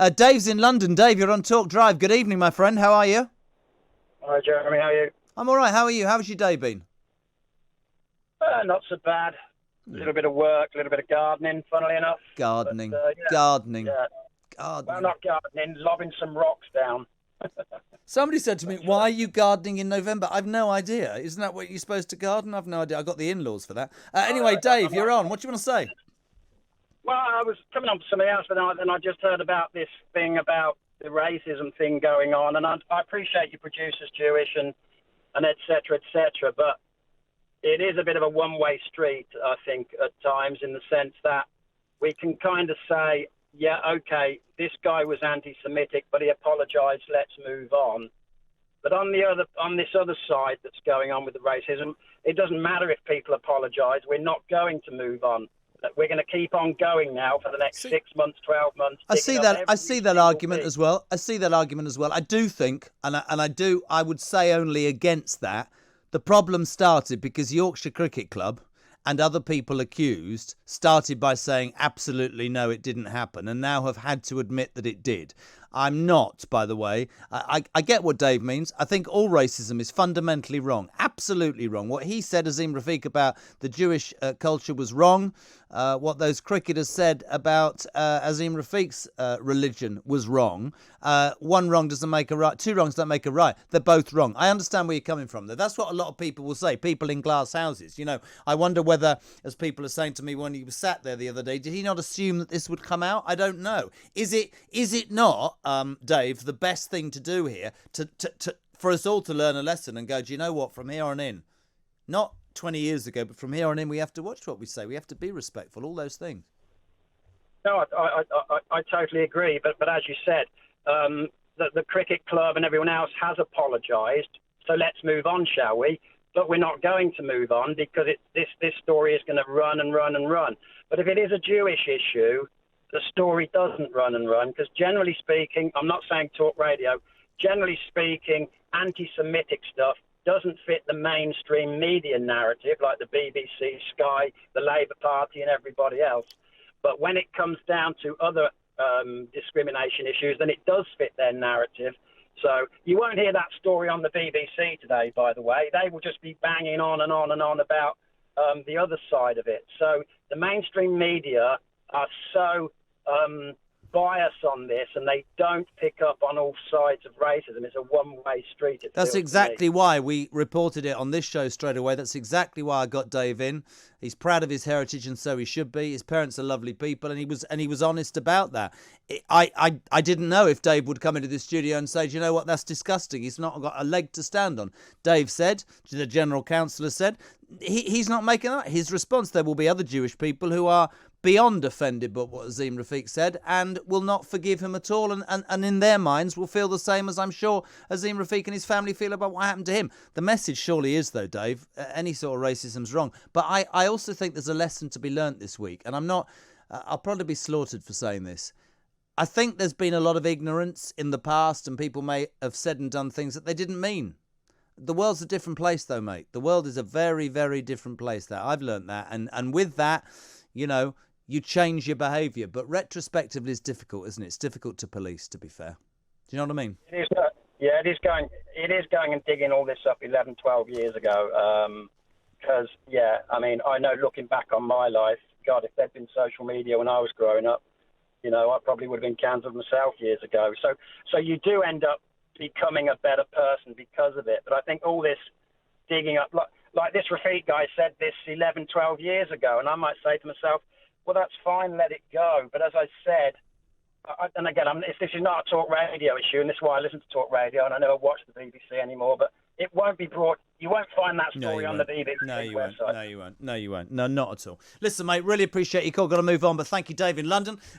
Dave's in London. Dave, you're on Talk Drive. Good evening, my friend. How are you? Hi, Jeremy. How are you? I'm all right. How are you? How's your day been? Not so bad. A little bit of work, a little bit of gardening, funnily enough. Gardening. But, Gardening. Yeah. Gardening. Well, not gardening, lobbing some rocks down. Somebody said to me, why are you gardening in November? I've no idea. Isn't that what you're supposed to garden? I've no idea. I've got the in-laws for that. Anyway, Dave, you're on. What do you want to say? Well, I was coming on to something else, but then I just heard about this thing about the racism thing going on, and I appreciate your producers Jewish and et cetera, but it is a bit of a one-way street, I think, at times, in the sense that we can kind of say, yeah, okay, this guy was anti-Semitic, but he apologized, let's move on. But on this other side that's going on with the racism, it doesn't matter if people apologize. We're not going to move on. We're going to keep on going now for the next 6 months, 12 months. I see that argument as well. I do think, I would say only against that. The problem started because Yorkshire Cricket Club and other people accused started by saying absolutely no, it didn't happen, and now have had to admit that it did. I'm not, by the way. I get what Dave means. I think all racism is fundamentally wrong. Absolutely wrong. What he said, Azeem Rafiq, about the Jewish culture was wrong. What those cricketers said about Azeem Rafiq's religion was wrong. One wrong doesn't make a right. Two wrongs don't make a right. They're both wrong. I understand where you're coming from there. That's what a lot of people will say. People in glass houses. You know, I wonder whether, as people are saying to me when he was sat there the other day, did he not assume that this would come out? I don't know. Is it not, Dave, the best thing to do here to for us all to learn a lesson and go, do you know what, from here on in, not 20 years ago, but from here on in, we have to watch what we say. We have to be respectful, all those things. No, I totally agree. But as you said, the cricket club and everyone else has apologised. So let's move on, shall we? But we're not going to move on because this story is going to run and run and run. But if it is a Jewish issue, the story doesn't run and run because generally speaking, I'm not saying talk radio, generally speaking, anti-Semitic stuff doesn't fit the mainstream media narrative like the BBC, Sky, the Labour Party and everybody else. But when it comes down to other discrimination issues, then it does fit their narrative. So you won't hear that story on the BBC today, by the way. They will just be banging on and on and on about the other side of it. So the mainstream media are so biased on this, and they don't pick up on all sides of racism. It's a one-way street. That's exactly why we reported it on this show straight away. That's exactly why I got Dave in. He's proud of his heritage, and so he should be. His parents are lovely people, and he was honest about that. I didn't know if Dave would come into the studio and say, do you know what, that's disgusting. He's not got a leg to stand on. Dave said, the General Counsellor said, he's not making that. His response, there will be other Jewish people who are beyond offended by what Azeem Rafiq said and will not forgive him at all, and in their minds will feel the same as I'm sure Azeem Rafiq and his family feel about what happened to him. The message surely is, though, Dave, any sort of racism's wrong. But I also think there's a lesson to be learnt this week, and I'll probably be slaughtered for saying this. I think there's been a lot of ignorance in the past, and people may have said and done things that they didn't mean. The world's a different place, though, mate. The world is a very, very different place. That I've learnt that, and with that, you know, you change your behaviour. But retrospectively, it's difficult, isn't it? It's difficult to police, to be fair. Do you know what I mean? It is. Yeah, it is going and digging all this up 11, 12 years ago. Because, I mean, I know looking back on my life, God, if there'd been social media when I was growing up, you know, I probably would have been cancelled myself years ago. So you do end up becoming a better person because of it. But I think all this digging up, like this Rafiq guy said this 11, 12 years ago, and I might say to myself, well, that's fine, let it go. But as I said, and again, this is not a talk radio issue, and this is why I listen to talk radio, and I never watch the BBC anymore, but it won't be brought, you won't find that story on the BBC website. No, you won't. No, not at all. Listen, mate, really appreciate your call. Got to move on, but thank you, Dave, in London.